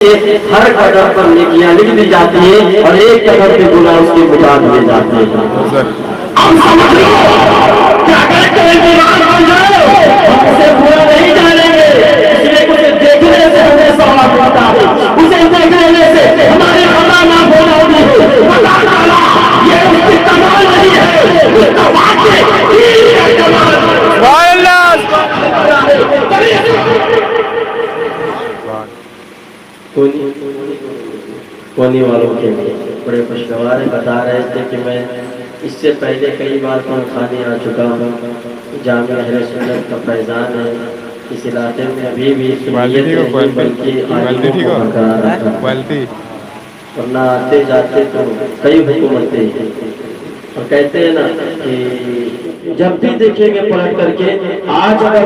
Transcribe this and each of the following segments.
ہر قدم پر نیکیاں لکھ دی جاتی ہیں اور ایک قدم پہ گناہ اس کے مٹا دیے جاتے ہیں۔ ہم سمجھ لو کہ اگر کوئی بیمار بن جائے ہم اسے برا نہیں جانیں گے، اس لیے اسے دیکھنے سے ہمیں ثواب ملتا ہے، اسے دیکھنے سے ہمارے خطا معاف ہو جاتی ہے۔ اللہ تعالیٰ یہ اس کی کمال نہیں ہے، اس کا واقعہ کمال کونی والوں کے بڑے خوشگوار بتا رہے تھے کہ میں اس سے پہلے کئی بار خانے آ چکا ہوں، جامع اہل سنت کا فیضان ہے اس علاقے میں ابھی بھی سنیت نہیں بلکہ عالموں کو برقرار رکھا، ورنہ آتے جاتے تو کئی حکومتیں ہیں اور کہتے ہیں نا کہ جب بھی دیکھیں گے پلٹ کر کے آج اگر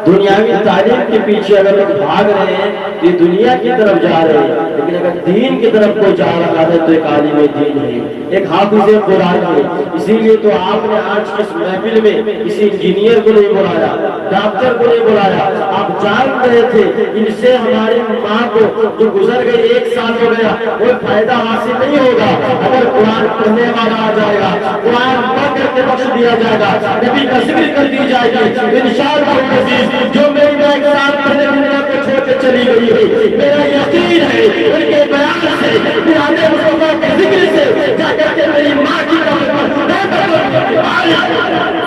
دنیاوی تعلیم کے پیچھے اگر لوگ بھاگ رہے ہیں تو یہ دنیا کی طرف جا رہے ہیں، لیکن اگر دین کی طرف کوئی جا رہا ہے تو ایک عالم دین ہے، ایک حافظ قرآن ہے۔ اسی لیے تو آپ نے آج کی اس محفل میں کسی انجینئر کو نہیں بلایا، ڈاکٹر کو نہیں بلایا، آپ جان رہے تھے ان سے ہماری ماں کو جو گزر گئی 1 سال ہو گیا کوئی فائدہ حاصل نہیں ہوگا، اگر قرآن پڑھنے والا آ جائے گا، قرآن پڑھ کر کے بخش دیا جائے گا، نبی کا ذکر کر دی جائے گی، انشاءاللہ جو میری 1 سال پہلے دنیا کو چھوڑ کے چلی گئی ہے، میرا یقین ہے ان کے بیان سے پیارے مصطفیٰ کے ذکر سے جا کر کے میری ماں کی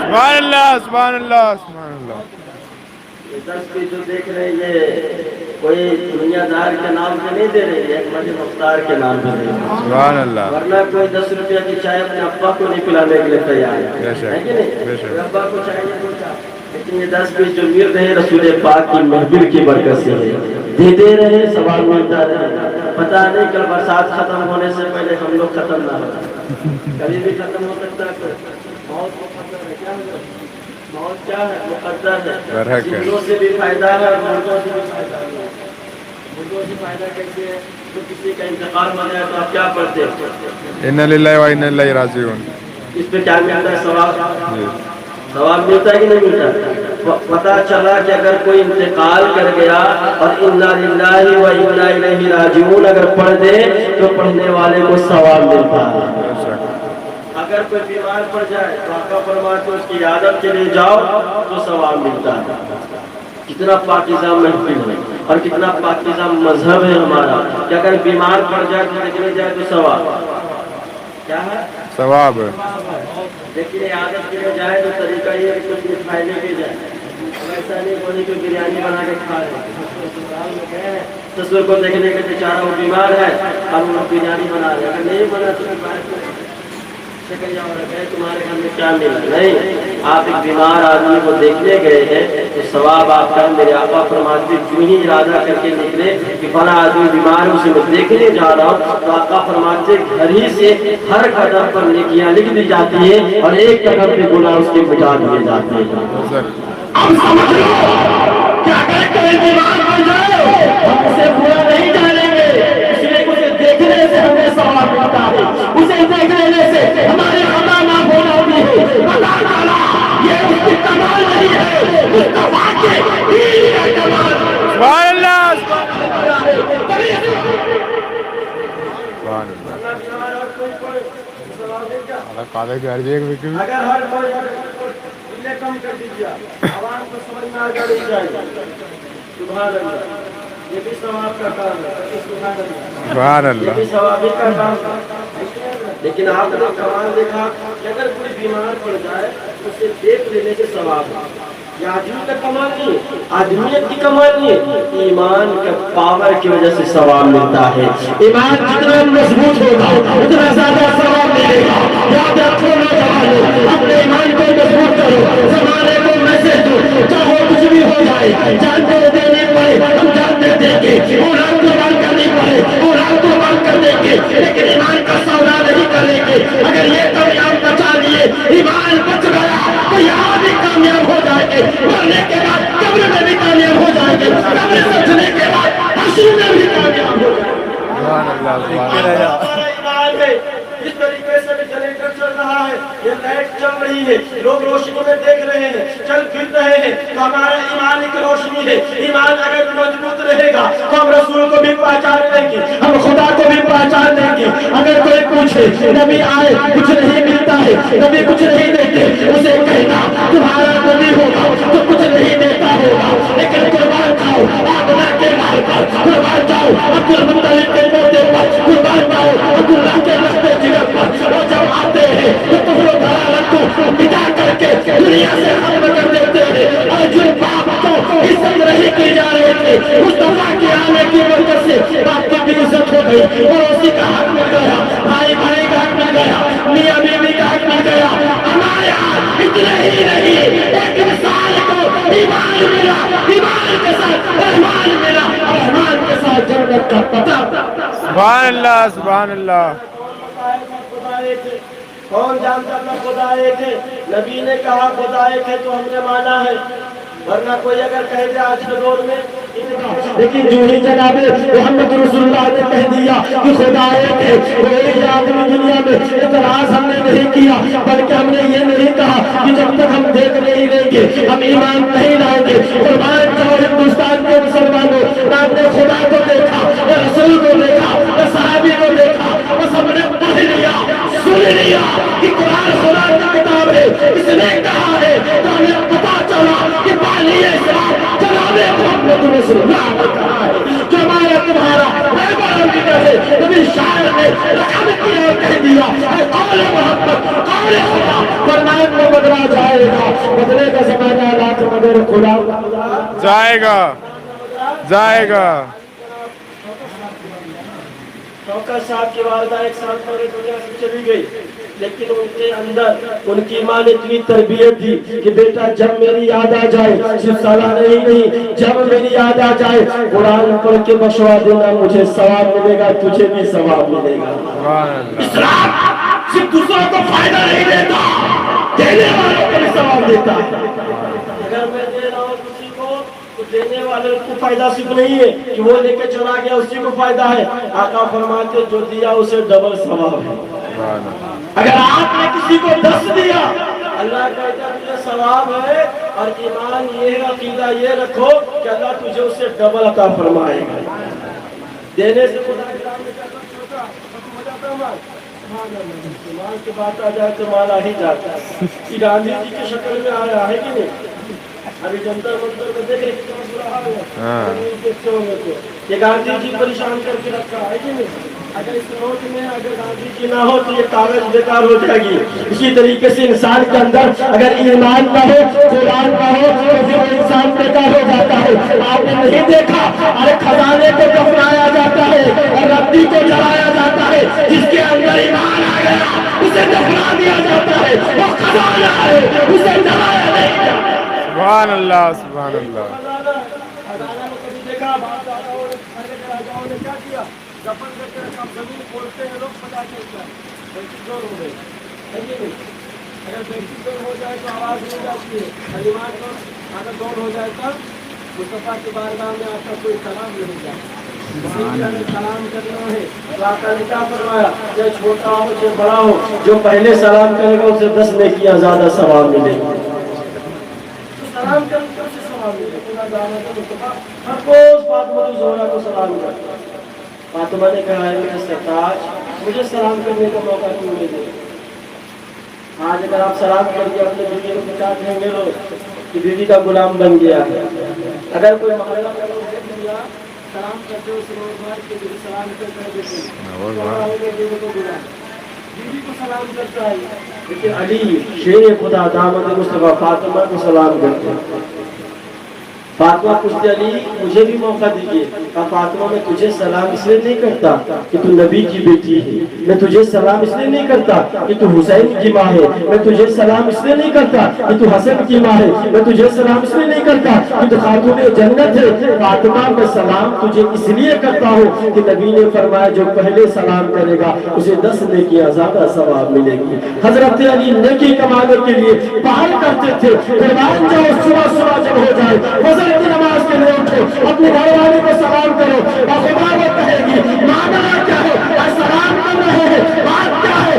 سبحان اللہ سبحان اللہ سبحان اللہ۔ یہ 10 بھی جو دیکھ رہے ہیں یہ کوئی دنیا دار کے نام سے نہیں دے رہے ہیں، احمد مختار کے نام سے دے رہے ہیں، سبحان اللہ۔ ورنہ کوئی 10 روپیہ کی چائے اپنے ابا کو نہیں پلانے کے لیے تیار ہے کہ نہیں؟ ابا کو چائے نہیں پوچھا، لیکن یہ 10 بھی جو مل رہے ہیں رسول پاک کی محفل کی برکت سے دیتے رہے، ثواب ملتا رہے۔ پتہ نہیں کل برسات ختم ہونے سے پہلے ہم لوگ ختم نہ ہو جائے، کبھی بھی ختم ہو سکتا ہے، موت مقدر ہے، کیا موت کیا ہے؟ مقدر ہے، زندوں سے بھی فائدہ ہے اور مردوں سے بھی فائدہ ہے۔ مردوں سے فائدہ کیسے ہے؟ تو کسی کا انتقال ہو جائے تو آپ کیا پڑھتے ہیں؟ انا للہ و انا الیہ راجعون۔ اس پہ کیا ملتا ہے؟ ثواب، ثواب ملتا ہے کہ نہیں ملتا؟ پتہ چلا کہ اگر کوئی انتقال کر گیا اور انا للہ و انا الیہ راجعون اگر پڑھ دے تو پڑھنے والے کو ثواب ملتا ہے۔ اگر کوئی بیمار پڑ جائے تو آقا فرماتے ہیں اس کی عیادت کے لیے جاؤ تو ثواب ملتا ہے۔ کتنا پاکیزہ محفل ہے اور کتنا پاکیزہ مذہب ہے ہمارا کہ اگر بیمار پڑ جائے تو دیکھنے جائے تو ثواب کیا ہے؟ ثواب۔ لیکن عیادت کے لیے جائے تو طریقہ یہ ہے کہ کچھ مٹھائی لے کے جائے، ایسا نہیں بولے کہ بریانی بنا کے کھا رہے، سسر کو دیکھنے کے بیچارہ وہ بیمار ہے اور وہ بریانی بنا رہے، اگر نہیں بنا تو تمہارے گھر میں کیا ملا؟ نہیں، آپ ایک بیمار آدمی کو دیکھنے گئے ہیں تو ثواب آپ کا میرے آقا فرماتے کیوں ہی ارادہ کر کے نکلے کہ فلاں آدمی بیمار اسے میں دیکھنے جا رہا ہوں تو آقا فرماتے گھر ہی سے ہر قدم پر نیکیاں لکھ دی جاتی ہیں اور ایک قدم پہ گناہ اس کے مٹا دیے جاتے ہیں۔ ہم سمجھ لو کہ اگر کوئی بیمار بن جائے ہم اسے برا نہیں جانیں گے، اس لیے اسے دیکھنے سے ہمیں ثواب ملتا ہے، اسے دیکھنے سے ہمارے خطا معاف ہو جاتی ہے۔ اللہ تعالیٰ یہ اس کی کمال نہیں ہے، اس کا واقعہ کمال ہے۔ سبحان اللہ اگر ہر کوئی کم کر دیجیے عوام کو سمجھ میں آ جانی چاہیے۔ سبحان اللہ، یہ بھی ثواب کا کام ہے، سبحان اللہ، یہ بھی ثواب کا کام ہے۔ لیکن آپ نے کمال دیکھا کہ اگر کوئی بیمار پڑ جائے تو اسے دیکھ لینے سے ثواب ہے۔ یہ آدمی کا کمال نہیں، آدمیت کی کمال نہیں، ایمان کا پاور کی وجہ سے ثواب ملتا ہے۔ ایمان جتنا مضبوط ہوگا اتنا زیادہ ثواب ملے گا۔ یاد رکھو نوجوانوں، اپنے ایمان کو مضبوط کرو، زمانے کو میسج دو، چاہو کچھ بھی ہو جائے، جان کو دینے پڑے ہم جان دے دیں گے، اولاد کو بال کرنی پڑے اولاد کو بال کر دیں گے، لیکن ایمان کا سودا نہیں کریں گے۔ اگر یہ کامیاب بچا لیے، ایمان بچ گیا تو یہاں بھی کامیاب ہو جائیں گے، مرنے کے بعد قبر میں بھی کامیاب ہو جائیں گے، قبر سجنے کے بعد حشر میں بھی کامیاب ہو جائیں گے۔ اس طریقے سے بھی جنریٹر چل رہا ہے، یہ لائٹ چل رہی ہے، لوگ روشنی میں دیکھ رہے ہیں، چل پھر رہے ہیں، تو ہمارا ایمان کی روشنی ہے۔ ایمان اگر مضبوط رہے گا تو ہم رسول کو بھی پہچان لیں گے، ہم خدا کو بھی پہچان لیں گے۔ اگر کوئی پوچھے نبی آئے کچھ نہیں ملتا ہے، نبی کچھ نہیں دیتے، اسے کہنا تمہارا نبی ہوگا تو کچھ نہیں دیتا ہوگا، لیکن قربان جاؤ آمنہ کے مال پر، قربان جاؤ عبدالمطلب کے پوتے پر، قربان جاؤ عبداللہ کے رشتے جگر پر۔ وہ جب آتے ہیں تو کفر و ضلالت کو مٹا کر کے دنیا سے ختم کر دیتے ہیں، اور جن باپ کو عزت نہیں کی جا رہی تھی مصطفیٰ کے آنے کی وجہ سے باپ کی بھی عزت ہو گئی، اور اسی کا حق مل گیا، بھائی بھائی کا حق مل گیا، میاں بیوی کا حق مل گیا۔ ہمارے یہاں اتنے ہی نہیں، ایک مثال کو ایمان ملا، ایمان کے ساتھ رحمان ملا، رحمان کے ساتھ جنت کا پتہ۔ سبحان اللہ سبحان اللہ۔ کون جانتا تھا خدا ایک ہے؟ نبی نے کہا خدا ایک ہے تو ہم نے مانا ہے، ورنہ کوئی اگر کہہ دے آج کے دور میں، لیکن جو ہی جناب محمد رسول اللہ نے کہہ دیا کہ خدا ایک ہے، کوئی آدمی دنیا میں اعتراض ہم نے نہیں کیا، بلکہ ہم نے یہ نہیں کہا کہ جب تک ہم دیکھ نہیں لیں گے ہم ایمان نہیں لائیں گے۔ قربان جاؤ ہندوستان کے مسلمانوں، نہ ہم نے خدا کو دیکھا، نہ رسول کو دیکھا، نہ صحابی کو دیکھا، بس ہم نے پڑھ لیا، سن لیا کہ قرآن خدا کی کتاب ہے، اس نے کہا ہے، تو ہمیں پتا چلا کہ بالی اسلام جناب محمد رسول اللہ نے کہا ہے، جو ہمارا تمہارا نبی شاعر نے رقم کیا اور کہہ دیا قول محمد قول خدا، فرمان میں بدلا جائے گا، بدلے کا زمانہ رات مگر خدا جائے گا جائے گا۔ شوکت صاحب کی والدہ ایک سال پہلے دنیا سے چلی گئی، لیکن ان کے اندر ان کی ماں نے اتنی تربیت دی کہ بیٹا جب میری یاد آ جائے، صرف سالہ نہیں، جب میری یاد آ جائے قرآن پڑھ کے بشوا دینا، مجھے ثواب ملے گا، تجھے بھی ثواب ملے گا۔ اسلام صرف دوسروں کو فائدہ نہیں دیتا، دینے والوں کو بھی ثواب دیتا ہے۔ اگر میں دے رہا ہوں کسی کو تو دینے والے کو فائدہ صرف نہیں ہے کہ وہ لے کے چلا گیا اسی کو فائدہ ہے، آقا فرماتے جو دیا اسے ڈبل ثواب ہے۔ اگر آپ نے کسی کو 10 دیا، اللہ کہتا ہے تجھے ثواب ہے، اور ایمان یہ ہے، عقیدہ یہ رکھو کہ اللہ تجھے اسے ڈبل عطا فرمائے گا۔ دینے سے خدا کے نام میں کہتا چھوٹا ہو جاتا ہے مال، مال کی بات آ جائے تو مال آ ہی جاتا ہے۔ یہ گاندھی جی کی شکل میں آیا ہے کہ نہیں؟ ابھی جنتر منتر میں دیکھ رہے کتنا برا حال ہے، یہ گاندھی جی پریشان کر کے رکھا ہے کہ نہیں؟ اگر اس نوٹ میں اگر گاندھی جی نہ ہو تو یہ کاغذ بیکار ہو جائے گی۔ اسی طریقے سے انسان کے اندر اگر ایمان نہ ہو، قرآن نہ ہو، تو پھر انسان بیکار ہو جاتا ہے۔ آپ نے نہیں دیکھا ارے خزانے کو دفنایا جاتا ہے اور رتی کو جلایا جاتا ہے، جس کے اندر ایمان آ گیا اسے دفنا دیا جاتا ہے، وہ خزانہ ہے اسے جلایا نہیں جاتا۔ سبحان اللہ سبحان اللہ۔ خزانہ کو کبھی دیکھا باپ داداؤں نے راجاؤں نے کیا کیا؟ دفن کر کے رکھا، زمین کھولتے ہیں لوگ پتا چلتا ہے بیٹی چور ہو گئی، اگر بیٹی چور ہو جائے تو آواز مل جاتی ہے، ایمان کو اگر دور ہو جائے تو مصطفیٰ کی بارگاہ میں آپ کا کوئی سلام نہیں جاتا۔ سلام کرنا ہے تو آقا نے کیا فرمایا؟ چاہے چھوٹا ہو چاہے بڑا ہو، جو پہلے سلام کرے گا اسے 10 نیکیاں زیادہ ثواب ملے گا۔ سلام کرنے سے ثواب ملے گا۔ ہر روز فاطمہ الزہرا کو سلام کرتا، فاطمہ نے کہا ہے میرے سرتاج مجھے سلام کرنے کا موقع کیوں نہیں دے؟ آج اگر آپ سلام کر کے اپنے بیوی کو بچا دیں گے لوگ کہ بیوی کا غلام بن گیا ہے۔ اگر کوئی محلہ کا لوگ دیکھ لیا سلام کرتے ہو سلام بھر کے بیوی سلام کر دیتے بیوی کو غلام، بیوی کو سلام کرتا ہے، لیکن علی شیر خدا داماد مصطفیٰ فاطمہ کو سلام کرتے ہیں۔ فاطمہ پوچھتے علی مجھے بھی موقع دیجیے، کہا فاطمہ میں تجھے سلام اس لیے نہیں کرتا کہ تو نبی کی بیٹی ہے، میں تجھے سلام اس لیے نہیں کرتا کہ تو حسین کی ماں ہے، میں تجھے سلام اس لیے نہیں کرتا کہ تو حسن کی ماں ہے، میں تجھے سلام اس لیے نہیں کرتا کہ تو خاتون جنت ہے، فاطمہ میں سلام تجھے اس لیے کرتا ہوں کہ نبی نے فرمایا جو پہلے سلام کرے گا اسے 10 نیکیاں زیادہ ثواب ملے گی۔ حضرت علی نیکی کمانے کے لیے باہر کرتے تھے، قربان جاؤ صبح صبح جب ہو جائے فجر کی نماز کے لیے اٹھو، اپنے گھر والے کو سلام کرو، اور خدا وہ کہے گی مانگنا کیا ہے اور سلام کر رہے ہیں، بات کیا ہے؟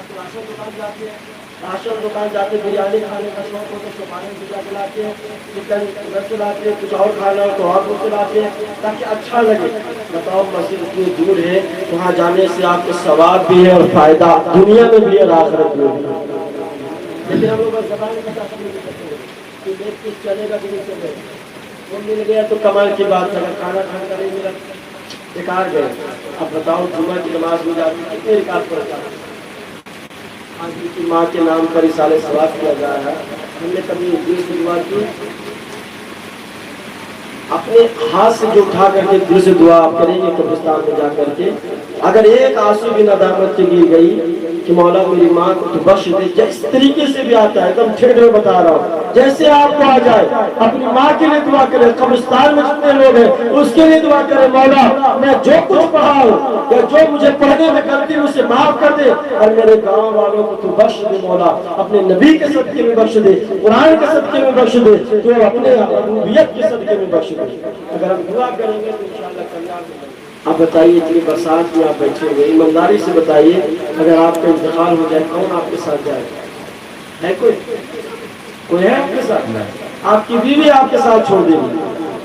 آپ راشن دکان جاتے ہیں، راشن دکان جاتے بریانی کھانے کا شوق ہو تو شمانے بجا چلاتے ہیں، چکن ادھر چلاتے ہیں، کچھ اور کھانا ہو تو اور کو چلاتے ہیں تاکہ اچھا لگے۔ بتاؤ مسجد اتنی دور ہے، وہاں جانے سے آپ کو ثواب بھی ہے اور فائدہ دنیا میں بھی اور آخرت میں بھی۔ لیکن ہم لوگ زبان میں بتا سکتے ہیں کہ دیکھ کے چلے گا کہ نہیں چلے گا، وہ مل گیا تو کمال کی بات ہے، اگر کھانا کھانے کا نہیں ملا بیکار گئے۔ اب بتاؤ جمعہ کی نماز میں جاتی کتنے رکعت پڑھتا ہے؟ آج کی ماں کے نام پر اصالہ ثواب کیا جا رہا ہے۔ ہم نے کبھی دل سے دعا کی؟ اپنے ہاتھ سے جو اٹھا کر کے دل سے دعا آپ کریں گے قبرستان میں جا کر کے، اگر ایک آنسو بھی ندامت سے گر گئی کہ مولا میری ماں کو تو بخش دے، جس طریقے سے بھی آتا ہے ایک دم ٹھیک میں بتا رہا ہوں، جیسے آپ کو آ جائے اپنی ماں کے لیے دعا کریں۔ قبرستان میں جتنے لوگ ہیں اس کے لیے دعا کریں، مولا میں جو کچھ پڑھا ہوں یا جو مجھے پڑھنے میں غلطی اسے معاف کر دے، اور میرے گاؤں والوں کو تو بخش دے مولا، اپنے نبی کے صدقے میں بخش دے، قرآن کے صدقے میں بخش دے، تو اپنے ربوبیت کے صدقے میں بخش دے۔ اگر ہم دعا کریں گے تو انشاءاللہ کامیاب ہوں گے۔ آپ بتائیے اتنی برسات میں آپ بیٹھے ہوئے، ایمانداری سے بتائیے اگر آپ کا انتقال ہو جائے کون آپ کے ساتھ جائے گا؟ ہے کوئی ہے آپ کے ساتھ؟ آپ کی بیوی آپ کے ساتھ چھوڑ دے گی،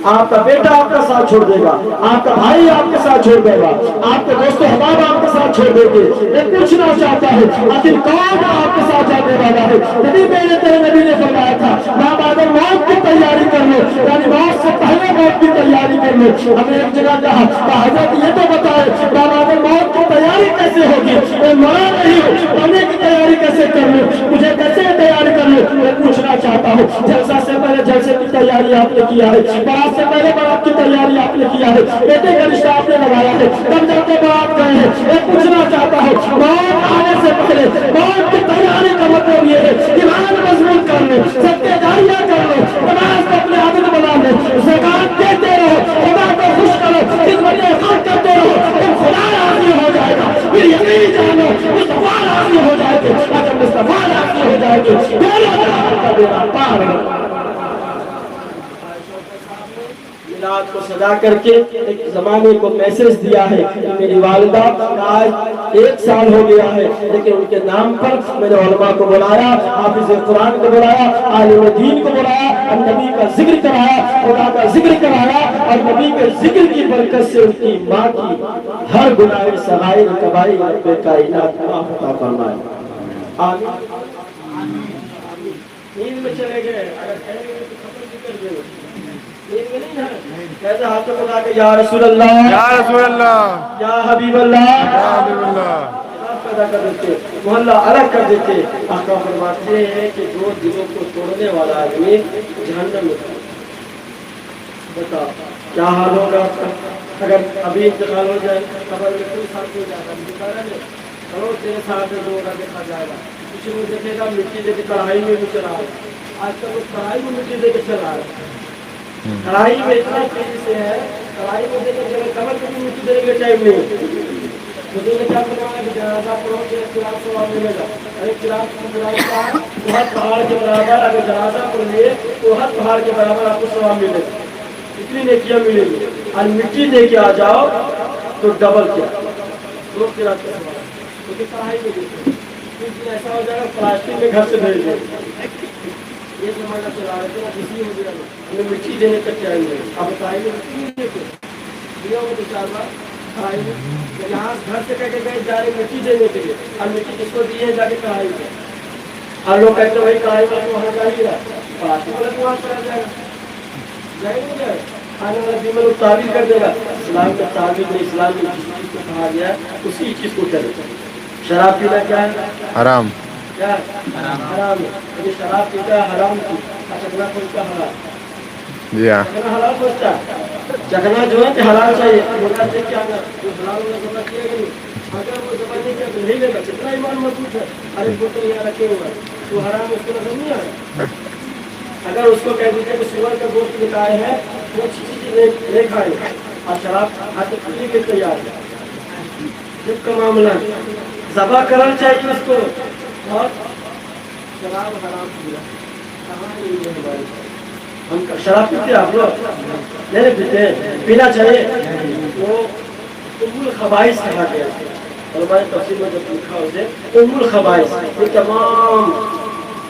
آپ کا بیٹا آپ کا ساتھ چھوڑ دے گا، آپ کا بھائی آپ کے ساتھ چھوڑ دے گا، آپ کے دوست و احباب آپ کے ساتھ چھوڑ دیں گے۔ میں پوچھنا چاہتا ہوں آخر کون آپ کے ساتھ جانے والا ہے؟ تیرے نبی نے فرمایا تھا ماں بعد موت کی تیاری کر لو، یعنی موت سے پہلے موت کی تیاری کر لو۔ ہمیں ایک جگہ کہا حضرت یہ تو بتائے ماں بعد موت کی تیاری کیسے ہوگی؟ میں مرا نہیں ہوں، مرنے کی تیاری کیسے کر لوں؟ مجھے کیسے تیاری کر لوں؟ میں پوچھنا چاہتا ہوں جلسہ سے پہلے جلسے کی تیاری آپ نے کیا ہے، بارات سے پہلے بارات کی تیاری آپ نے کیا ہے، بیٹے کا رشتہ آپ نے لگایا ہے، تب جا کے بارات گئے ہیں۔ میں پوچھنا چاہتا ہوں موت آنے سے پہلے موت کی تیاری کا مطلب یہ ہے ایمان مضبوط کر لو، صدقے جاریہ کر لو، نماز کو اپنے عادت بنا لو، زکات دیتے رہو، خدا کو خوش کرو، خدمت خلق کرتے رہو، تو خدا راضی ہو جائے گا۔ پھر یقین جانو مصطفیٰ راضی ہو جائے گا، اگر مصطفیٰ راضی ہو جائے گا میرا جہان کا بیڑا پار ہے۔ میلاد کو سجا کر کے ایک زمانے کو میسج دیا ہے کہ میری والدہ آج 1 سال ہو گیا ہے، لیکن ان کے نام پر میں نے علماء کو بلایا، حافظ قرآن کو بلایا، عالم دین کو بلایا، اور نبی کا ذکر کرایا، خدا کا ذکر کرایا، اور نبی کے ذکر کی برکت سے ان کی ماں کی ہر گناہ صغائر کبائر رب کائنات معاف عطا فرمائے۔ آمین۔ نیند میں چلے گئے، اگر کہیں گے تو خبر ذکر دے کیسے ہاتھ میں بتا کے یا رسول اللہ، یا رسول اللہ، یا حبیب اللہ، یا حبیب اللہ پیدا کر دیتے، محلہ الگ کر دیتے۔ آقا فرماتے ہیں کہ جو دلوں کو توڑنے والا آدمی جہنم میں۔ بتاؤ کیا حال ہوگا آپ کا اگر ابھی انتقال ہو جائے، قبر میں کوئی ساتھ ہو جائے گا، کرو تیرے ساتھ ہوگا، دیکھا جائے گا، کسی کو دیکھے گا مٹی دے کے کڑھائی میں بھی چلا ہے، آج کل وہ کڑھائی میں مٹی دے کے چلا ہے، کڑھائی میں اتنا تیزی سے ہے، کڑھائی میں دیکھے جب کمر کو بھی مٹی دینے کے ٹائم نہیں۔ مجھے نے کیا فرمایا کہ جنازہ پڑھو کہ خلاف ثواب ملے گا، ارے خلاف کا بہت پہاڑ کے برابر، اگر جنازہ پڑھ لیے تو ہر پہاڑ کے برابر آپ کو ثواب ملے گا، اتنی نیکیاں ملے گی، اور مٹی دے کے آ جاؤ تو ڈبل کیا دو قرات کا ثواب، کیونکہ کڑھائی میں دیکھو کچھ ایسا ہو جائے گا پلاسٹک میں گھر سے بھیج دیں، یہ زمانہ چلا رہے تھے کسی ہو گیا ہمیں مٹی دینے تک چاہیے۔ اب بتائیے دیا ہو دو 4 بار یہاں گھر سے کہہ کے گئے جا رہے مٹی دینے کے لیے، اور مٹی کس کو دی ہے؟ جا کے کڑھائی میں، اور لوگ کہتے ہیں بھائی کڑھائی والا وہاں جا ہی رہا، پلاسٹک والا وہاں چلا جائے گا، جائے نہیں جائے آنے والا بیمہ لوگ تعبیر کر دے گا۔ اسلام کا تعبیر میں اسلام میں جس چیز کو کہا گیا ہے اسی چیز کو کرے۔ شراب پینا کیا ہے؟ حرام، کیا حرام ہے، یعنی شراب پیتا ہے حرام کی، چکنا پوچھتا حلال، جی ہاں، چکنا حلال پوچھتا ہے، چکنا جو ہے کہ حلال چاہیے، مراد دیکھ کے آنا جو حلال ہوگا زبا کیا گا نہیں، اگر وہ زبا نہیں کیا تو نہیں لے گا، کتنا ایمان مضبوط ہے، ارے بوتل یہاں رکھے ہوا ہے تو حرام اس کو نظر نہیں آئے۔ اگر اس کو کہہ دیجیے کہ سور کا گوشت نکائے ہے وہ اچھی چیز نہیں کھائے گا، اور شراب ہاتھ پینے کے تیار ہے، جب کا معاملہ ذبح کرنا چاہیے اس کو، اور شراب حرام پیا کہاں نہیں ہے ہماری، ہم شراب پیتے ہیں آپ لوگ نہیں پیتے ہیں، پینا چاہیے، وہ ام الخبائث کہا گیا، علماء تفسیر میں جب لکھا اسے ام الخبائث، یہ تمام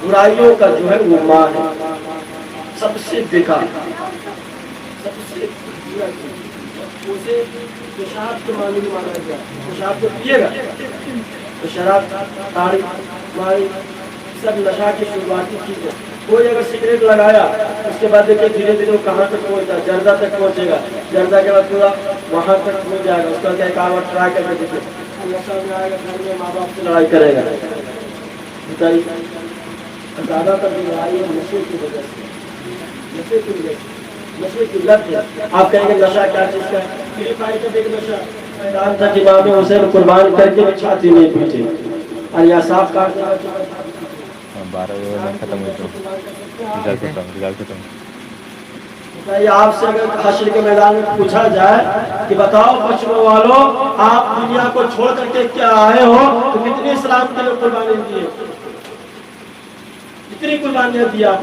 برائیوں کا جو ہے وہ ماں ہے، سب سے بیکار، سب سے برا چیز اسے پیشاب کے معنی میں مانا گیا۔ پیشاب جو پیے گا تو شراب، تاڑی، ماری، سب نشہ کی شروعاتی چیز ہے۔ کوئی اگر سگریٹ لگایا اس کے بعد دیکھیں دھیرے دھیرے وہ کہاں تک پہنچتا ہے، جردہ تک پہنچے گا، جردہ کے بعد پورا وہاں تک پہنچ جائے گا۔ اس کا کیا ایک آور ٹرائی کر کے دیکھیں، نشہ میں آئے گا، گھر میں ماں باپ سے لڑائی کرے گا، بتائیے زیادہ تر لڑائی ہے نشے کی وجہ سے، نشے کی وجہ سے، نشے کی لت ہے۔ آپ کہیں گے نشہ کیا چیز کا ہے؟ فری فائر کا ایک نشہ اعلان تھا کہ امام حسین قربان کر کے بھی چھاتی نہیں پیٹے، اور یا صاف کاٹ دیا 12 میں ختم ہوئی تو رزلٹ ختم۔ آپ سے اگر حشر کے میدان میں پوچھا جائے کہ بتاؤ بچوں والوں آپ دنیا کو چھوڑ کر کے کیا آئے ہو، تو کتنی اسلام کے لیے قربانی دی، کتنی قربانیاں دی آپ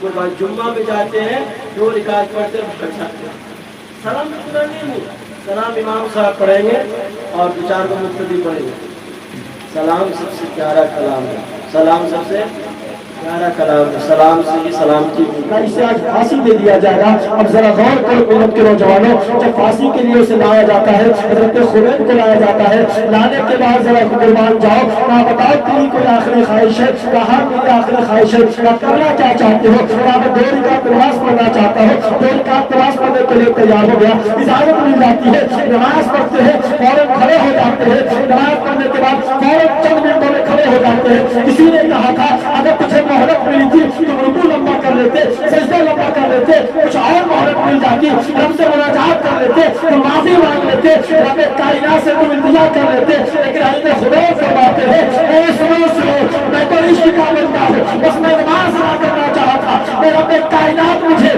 قربان؟ جمعہ میں جاتے ہیں، 2 رکعت پڑھتے ہیں، سلام بھی پورا نہیں، سلام امام صاحب پڑھیں گے اور 2-4 کو مقتدی پڑھیں گے۔ سلام سب سے پیارا کلام ہے، سلام سب سے پیارا کلام ہے، سلام سے ہی سلامتی ہے۔ اسے آج پھانسی دے دیا جائے گا۔ اب ذرا غور کرو امت کے نوجوانوں، جب پھانسی کے لیے اسے لایا جاتا ہے، حضرت خبیب کو لایا جاتا ہے، لانے کے بعد ذرا قربان جاؤ، کہا بتاؤ تیری کوئی آخری خواہش ہے؟ کہا میری آخری خواہش ہے، کیا کرنا کیا چاہتے ہو؟ کہا میں 2 رکعت نماز پڑھنا چاہتا ہوں۔ 2 رکعت نماز پڑھنے کے لیے تیار ہو گیا، اجازت مل جاتی ہے، نماز پڑھتے ہیں، فوراً کھڑے ہو جاتے ہیں، نماز پڑھنے کے بعد فوراً چند منٹوں میں کھڑے ہو جاتے ہیں۔ کسی نے کہا تھا اگر تجھے مہلت ملی تھی تو رکوع لمبا کر لیتے، سجدہ لمبا کر لیتے، کچھ اور مہلت مل جاتی، رب سے مناجات کر لیتے، تو معافی مانگ لیتے، رب کائنات سے تم التجا کر لیتے، لیکن حضرت خدا فرماتے ہیں اے سنو میں تو عشق کا بندہ ہوں، بس میں نماز ادا کرنا چاہا تھا، میں رب کائنات مجھے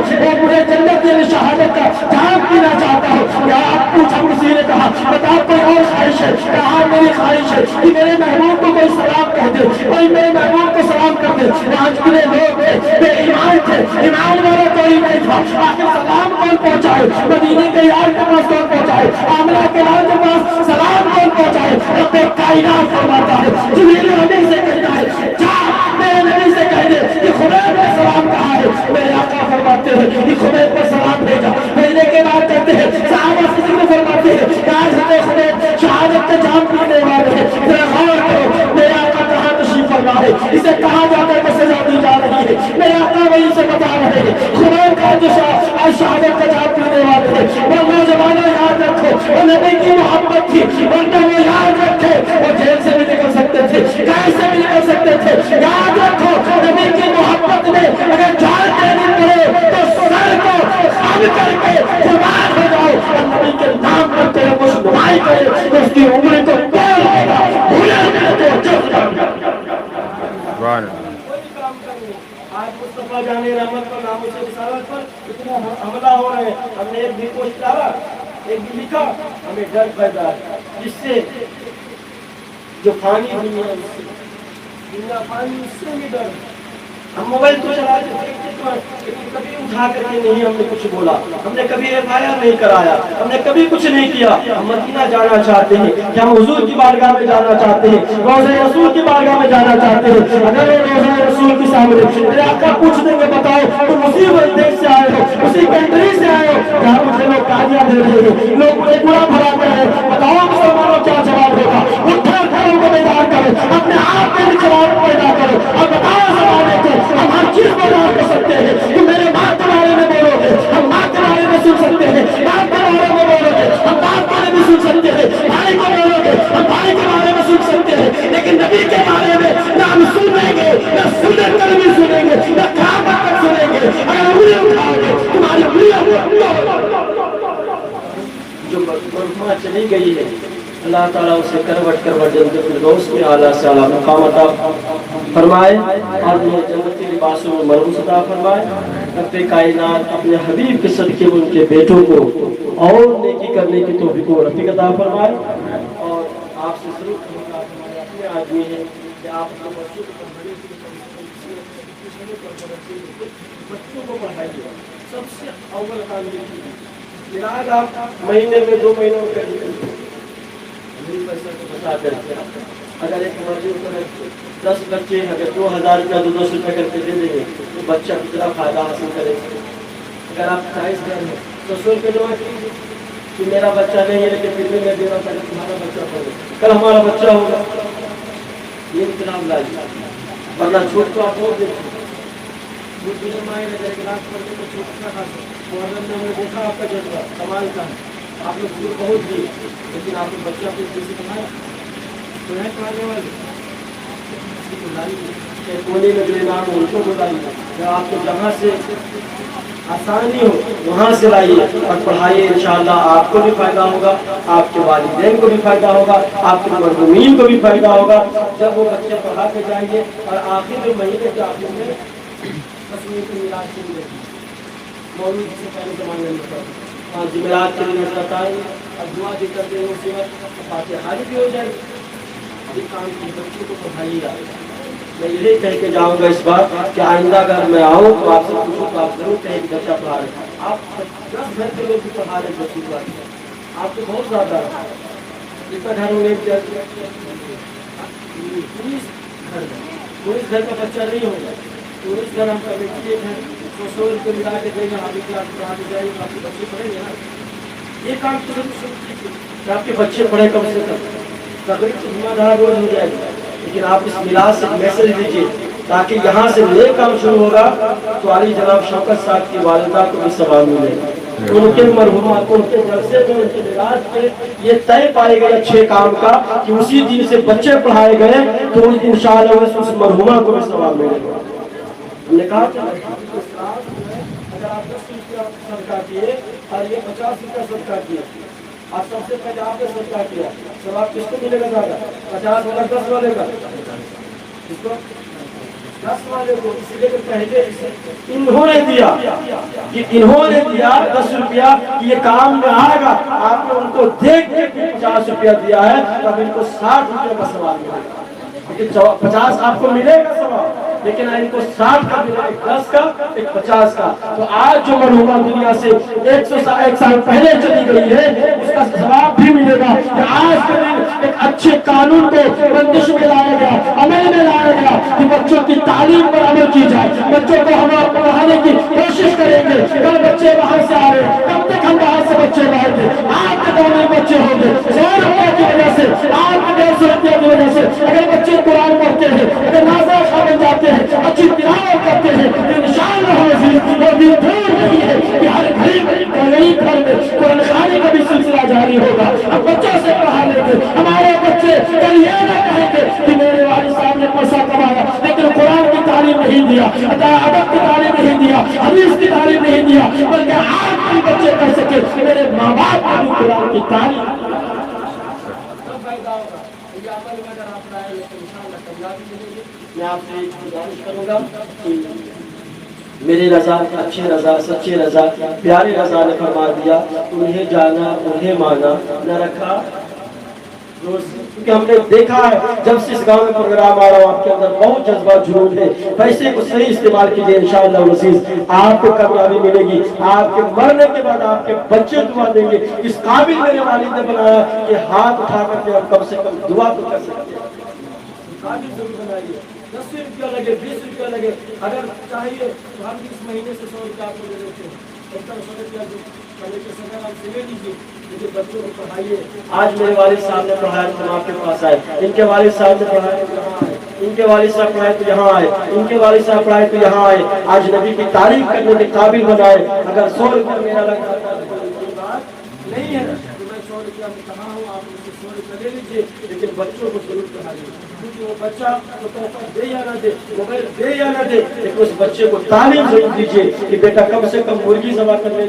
جنت میں شہادت کا جام پینا چاہتا ہوں۔ یا آپ پوچھا، کسی نے کہا بتا کوئی اور خواہش ہے؟ کہا میری خواہش ہے کہ میرے محبوب کو کوئی سلام کہہ دے، کوئی میرے محبوب کو سلام کر دے۔ آج کے لوگ بے ایمان تھے، ایمان والا کوئی نہیں تھا، آخر سلام کون پہنچائے؟ مدینے کے یار کے پاس کون پہنچائے؟ آمنہ کے لال کے پاس سلام کون پہنچائے؟ رب کائنات فرماتا ہے، جبریل امین سے کہتا ہے جا میرے نبی سے کہہ دے کہ خبیب نے سلام کہا ہے۔ میرے آقا فرماتے ہیں کہ خبیب پر سلام بھیجا، بھیجنے کے بعد کہتے ہیں صحابہ سے ذکر فرماتے ہیں کہ آج ہمیں خبیب شہادت کے جام پینے والے ہیں۔ ذرا غور کرو میرے آقا کہاں تشریف فرما ہے، اسے کہاں جا کر کے سزا دی جا رہی ہے؟ میرے آقا وہیں سے بتا رہے ہیں خبیب کا جو آج شہادت کا جام پینے والے ہیں۔ وہ نوجوانوں یاد رکھو، وہ نبی کی محبت تھی، ورنہ وہ یاد رکھے وہ جیل سے بھی نکل سکتے تھے، قید سے بھی نکل سکتے تھے۔ یاد رکھو نبی کی محبت میں اگر جان دینی پڑے تو سر کو خم کر کے قربان ہو جاؤ، اور نبی کے نام پر تیرے کچھ نمائی کرے تو اس کی عمر کو توڑ لے گا، بھولے گا تو چپ کر۔ آج مصطفیٰ جان رحمت پر نام سے رسالت پر اتنا حملہ ہو رہے ہیں، ہم نے ایک بھی پوسٹ ڈالا، ایک بھی لکھا، ہمیں ڈر پیدا ہے جس سے جو فانی دنیا فانی، اس سے بھی ڈر۔ ہم موبائل تو چلاتے لیکن کبھی اٹھا کر کے نہیں ہم نے کچھ بولا، ہم نے کبھی FIR نہیں کرایا، ہم نے کبھی کچھ نہیں کیا۔ ہم مدینہ جانا چاہتے ہیں کہ ہم حضور کی بارگاہ میں جانا چاہتے ہیں، روضہ رسول کی بارگاہ میں جانا چاہتے ہیں۔ اگر وہ روضہ رسول کے سامنے میرے آقا پوچھ دیں گے بتاؤ تم اسی دیش سے آئے ہو، اسی کنٹری سے آئے ہو جہاں مجھے لوگ گالیاں دے رہے ہیں، لوگ مجھے برا بھلا کر رہے ہیں، بتاؤ مسلمانوں کیا جواب ہوگا؟ اٹھو گھروں کو بیدار کرو، اپنے آپ میں جواب پیدا کرو اور بتاؤ زمانے کو ہم ہر چیز کو یاد کر سکتے ہیں۔ تم میرے ماں کے بارے میں بولو گے، ہم ماں کے بارے میں سن سکتے ہیں، باپ کے بارے میں بولو گے، ہم باپ کے بارے میں سن سکتے ہیں، بھائی کو بولو گے، ہم بھائی کے بارے میں سن سکتے ہیں، لیکن نبی کے بارے میں نہ ہم سنیں گے، نہ سن کر بھی سنیں گے، نہ کھا کر سنیں گے۔ اگر انگلی اٹھاؤ گے تمہاری جو برما چلی گئی ہے، اللہ تعالیٰ اسے کروٹ کروٹ جنت الفردوس میں اعلیٰ سے اعلیٰ مقام عطا فرمائے اور یہ جنتی لباسوں میں ملبوس عطا فرمائے۔ رب کائنات اپنے حبیب کے صدقے میں ان کے بیٹوں کو اور نیکی کرنے کی توفیق و رفیق عطا فرمائے۔ اور آپ سے ضرور اپنے آدمی ہے کہ آپ کو بچوں کو پڑھائیے، سب سے اول کام یہ علاج آپ مہینے میں 2 مہینوں میں کر لیجیے پیسے کو بچا کر کے اگر ایک مرضی میں 10 بچے اگر 2000 روپیہ 200 روپئے کر کے دے دیں گے تو بچہ کتنا فائدہ حاصل کرے گا. اگر آپ 40 گھر ہیں تو 100 روپئے جمع کیجیے کہ میرا بچہ نہیں ہے لیکن پھر بھی میں دے رہا تھا کہ تمہارا بچہ پڑھے کل ہمارا بچہ ہوگا. یہ انقلاب لائیے ورنہ چھوٹ تو آپ بہت دیکھیں چھوٹ بھی جمع ہے کلاس پڑھنے کو چھوٹ نہ کھا سکتے محرم میں ہم نے دیکھا آپ کا جذبہ کمال کا ہے آپ لوگ چھوٹ بہت دیے لیکن آپ نے بچہ کو کیسے کمایا تو ہے پڑھانے والے کونے میں جو نام ان کو بتائیے آپ کو جہاں سے آسانی ہو وہاں سے لائیے اور پڑھائیے انشاءاللہ آپ کو بھی فائدہ ہوگا آپ کے والدین کو بھی فائدہ ہوگا آپ کے مرحومین کو بھی فائدہ ہوگا جب وہ بچے پڑھا کے جائیں گے اور آخر جو مہینے کے آخر میں تصویر کی میراث کے لیے مولوی سے پہلے زمانے میں جمعرات کے لیے بتائیں اور دعا بھی کر دیں اسی وقت فاتحہ بھی ہو جائے یہ کام کی بچوں کو پڑھائیے گا. میں یہی کہہ کے جاؤں گا اس بار کہ آئندہ اگر میں آؤں تو آپ سے پوچھوں تو آپ ضرور کہیں کہ بچہ پڑھا رہے آپ 10 گھر کے لوگ بھی پڑھا رہے بچوں کو آپ کو بہت زیادہ جتنا گھر ہوں گے 19 گھر کا بچہ نہیں ہوگا 19 گھر ہم کا بیٹی ایک ہے 100 روپئے ملا کے دیں گے آپ کلاس پڑھا کے جائیں گے آپ کے بچے پڑھیں گے نا. یہ کام تو ضرور کہ آپ کے بچے پڑھے کم سے کم تقریب سے ذمہ دار روز ہو جائے گا لیکن آپ اس میلاد سے میسج دیجیے تاکہ یہاں سے نئے کام شروع ہوگا تو علی جناب شوکت صاحب کی والدہ کو بھی ثواب ملے گا ان کے مرحومات ان کے جلسے میں ان کے میلاد پہ یہ طے پائے گئے اچھے کام کا کہ اسی دن سے بچے پڑھائے گئے تو انشاءاللہ اس مرحومہ کو بھی ثواب ملے گا. ہم نے کہا اگر آپ 10 روپیہ صدقہ کیے اور یہ 50 روپیہ صدقہ کیے آپ سب سے پہلے آپ نے صدقہ کیا ثواب کس کو ملے گا زیادہ 50 والا 10 والے کا کس کو 10 والے کو اس لیے کہ پہلے انہوں نے دیا کہ انہوں نے دیا 10 روپیہ یہ کام میں آئے گا آپ نے ان کو دیکھ کے 50 روپیہ دیا ہے تب ان کو 60 روپیہ کا ثواب ملے گا لیکن 50 آپ کو ملے گا ثواب لیکن ان کو 60 کا ملے ایک 10 کا ایک 50 کا. تو آج جو مرحومہ دنیا سے 101 سال پہلے چلی گئی ہے اس کا ثواب بھی ملے گا کہ آج کے دن ایک اچھے قانون کو بندش میں لایا گیا عمل میں لایا گیا کہ بچوں کی تعلیم پر عمل کی جائے بچوں کو ہم پڑھانے کی کوشش کریں گے. کل بچے باہر سے آ رہے کب تک ہم باہر سے بچے باہر تھے آپ کے دور میں بچے ہوں گے 100 روپئے کی وجہ سے آپ کے 150 روپئے کی وجہ سے اگر بچے قرآن پڑھتے ہیں اگر نازا خانے جاتے ہیں اچھی تلاوت کرتے ہیں انشاءاللہ وہ بھی دور نہیں ہے کہ ہر گھر میں قرآن خوانی کا بھی سلسلہ جاری ہوگا. اب بچوں سے پڑھا لیں گے ہمارے بچے کل یہ نہ کہیں گے کہ میرے والد صاحب نے پیسہ کمایا لیکن قرآن کی تعلیم نہیں دیا ادب کی تعلیم نہیں دیا حدیث کی تعلیم نہیں دیا بلکہ آپ بھی بچے کہہ سکے میرے ماں باپ نے بھی قرآن کی تعلیم میں آپ سے گزارش کروں گا میری رضا اچھی رضا سچی رضا پیاری رضا نے فرما دیا انہیں جانا انہیں مانا نہ رکھا کیونکہ ہم نے دیکھا ہے جب سے اس گاؤں میں پروگرام آ رہا ہوں آپ کے اندر بہت جذبہ جنون ہے پیسے کو صحیح استعمال کیجیے انشاءاللہ العزیز آپ کو کامیابی ملے گی. آپ کے مرنے کے بعد آپ کے بچے دعا دیں گے اس قابل میرے والد نے بنایا کہ ہاتھ اٹھا کر کے کم سے کم دعا تو کر سکتے ہیں. قابل ضرور بنائیے 10 روپیہ لگے 20 روپیہ لگے اگر چاہیے تو ہم اس مہینے سے 100 روپیہ آپ کو دے دیتے ہیں 100 روپیہ پہلے کے سمے آپ سے لے لیجیے لیکن بچوں کو پڑھائیے. آج میرے والد صاحب نے پڑھایا تو آپ کے پاس آئے ان کے والد صاحب نے پڑھایا تو یہاں آئے ان کے والد صاحب پڑھائے تو یہاں آئے ان کے والد صاحب پڑھائے تو یہاں آئے. آج نبی کی تعریف کرنے کے قابل بنائے. اگر 100 روپیہ میرا لگ جاتا ہے تو کوئی بات نہیں ہے تو میں 100 روپیہ میں کہاں ہوں آپ مجھ سے 100 روپیہ لے لیجیے لیکن بچوں کو ضرور پڑھائیے کیونکہ وہ بچہ تو تحفہ دے یا نہ دے موبائل دے یا نہ دے لیکن اس بچے کو تعلیم ضرور دیجیے کہ بیٹا کم سے کم مرغی ذبح کرنے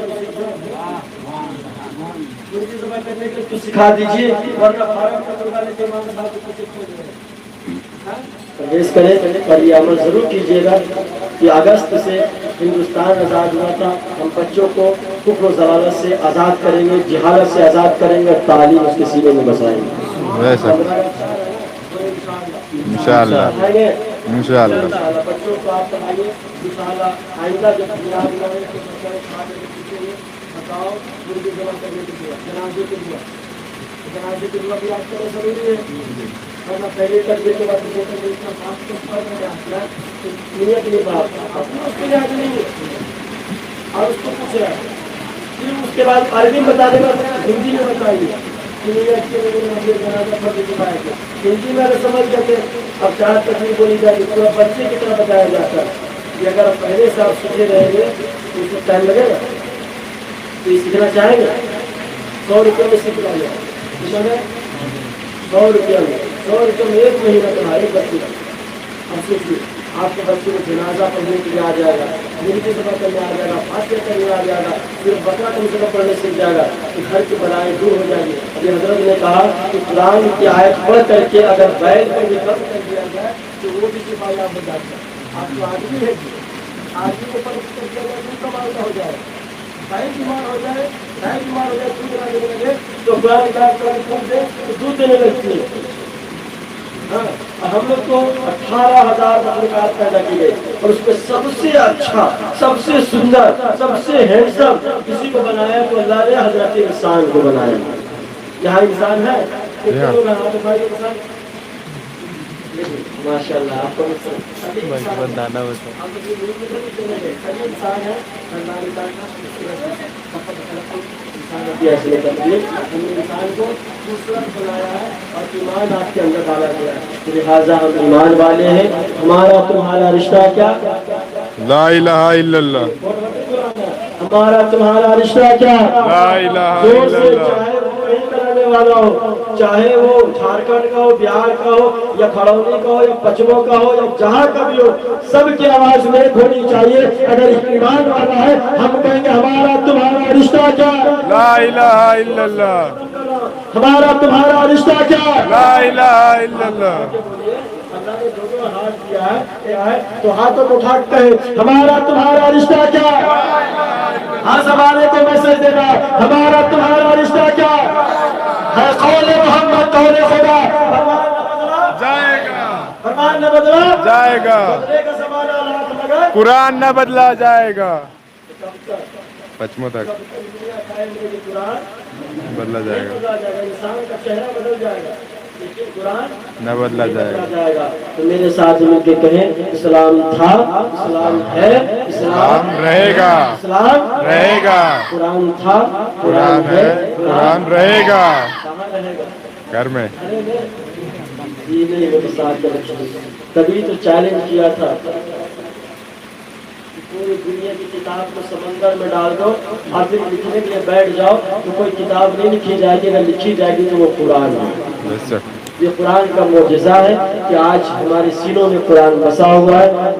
مرغی ذبح کرنے کے تو سکھا دیجیے ورنہ فارغ کا کروانے کے امام صاحب کو کچھ کھو دیں پرہیز کریں اور یہ عمل ضرور کیجیے گا کہ اگست سے ہندوستان آزاد ہوا تھا ہم بچوں کو کفر و ضلالت سے آزاد کریں گے جہالت سے آزاد کریں گے اور تعلیم اس کے سینے میں بسائیں گے انشاءاللہ بچوں کو آپ پڑھائیے انشاءاللہ آئندہ جب میلاد لگے تو بتاؤ مردے جمع کرنے کے لیے جنازے کے لیے بھی آپ کرنا ضروری ہے ورنہ پہلے تربیت کے بعد اتنا خاص نیت یہ بات اپنا اس کے یاد نہیں ہے اور اس کو پوچھ رہا ہے پھر اس کے بعد عربی بتا دے گا ہندی میں بتائیے ہندی میں اگر سمجھ جاتے اب چار تکلیف بولی جائے گی پورا بچے کی طرح بتایا جاتا ہے کہ اگر آپ پہلے سے آپ سیکھے رہیں گے تو اس میں ٹائم لگے گا تو یہ سیکھنا چاہیں گے 100 روپئے میں سیکھ لیا جائے 100 روپئے میں 1 مہینہ کا ایک بچے کا اب سوچیے آپ کے بچے کو جنازہ پڑھنے کے لیے آ جائے گا ملکی سفر کرنے آ جائے گا فاتحہ کرنے آ جائے گا پھر بقرہ کم سے کم پڑھنے سیکھ جائے گا کہ گھر کی بلائیں دور ہو جائیں گی ابھی حضرت نے کہا کہ قرآن کی آیت پڑھ کر کے اگر بیل کو بھی ختم کر دیا جائے تو وہ بھی شفا یاب ہو جاتا ہے آپ کو آدمی ہے آدمی کو پڑھ کر کے اگر کمال کا ہو جائے بھائی بیمار ہو جائے دودھ نہ دینے لگے تو قرآن کا دے تو دودھ دینے لگتی ہے ہم لوگ کو 18,000 مخلوقات پیدا کی گئی اور اس میں سب سے اچھا سب سے سندر سب سے ہینڈسم کسی کو بنایا تو اللہ نے حضرت انسان کو بنایا یہاں انسان ہے ماشاء اللہ آپ کو انسان کو خوبصورت بنایا ہے اور ایمان آپ کے اندر ڈالا گیا ہے لہٰذا ہم ایمان والے ہیں ہمارا تمہارا رشتہ کیا لا الہ الا اللہ ہمارا تمہارا رشتہ کیا لا الہ الا اللہ والا ہو چاہے وہ جھارکھنڈ کا ہو بہار کا ہو یا کھڑونی کا ہو یا پچموں کا ہو یا جہاں کا بھی ہو سب کی آواز میں ہونی چاہیے اگر ایمان والا ہے ہم کہیں گے ہمارا تمہارا رشتہ کیا لا الہ الا اللہ ہمارا تمہارا رشتہ کیا لا الہ الا اللہ اللہ نے دونوں ہاتھ کیا ہے تو ہاتھوں کو اٹھا کے کہے ہمارا تمہارا رشتہ کیا ہاں زمانے کو میسج دینا ہمارا تمہارا رشتہ کیا ہے قول محمد قول خدا جائے گا فرمان نہ بدلا جائے گا بدلے کا زمانہ لاکھ لگا قرآن نہ بدلا جائے گا پچموں تک بدلا جائے گا انسان کا چہرہ بدل جائے گا لیکن قرآن نہ بدلا جائے گا تو میرے ساتھ مل کے کہیں اسلام تھا اسلام ہے اسلام رہے گا اسلام رہے گا قرآن تھا قرآن ہے قرآن رہے گا کہاں رہے گا گھر میں تبھی تو چیلنج کیا تھا پوری دنیا کی کتاب کو سمندر میں ڈال دو اور پھر لکھنے کے لیے بیٹھ جاؤ تو کوئی کتاب نہیں لکھی جائے گی اگر لکھی جائے گی تو وہ قرآن ہے یہ قرآن کا معجزہ ہے کہ آج ہمارے سینوں میں قرآن بسا ہوا ہے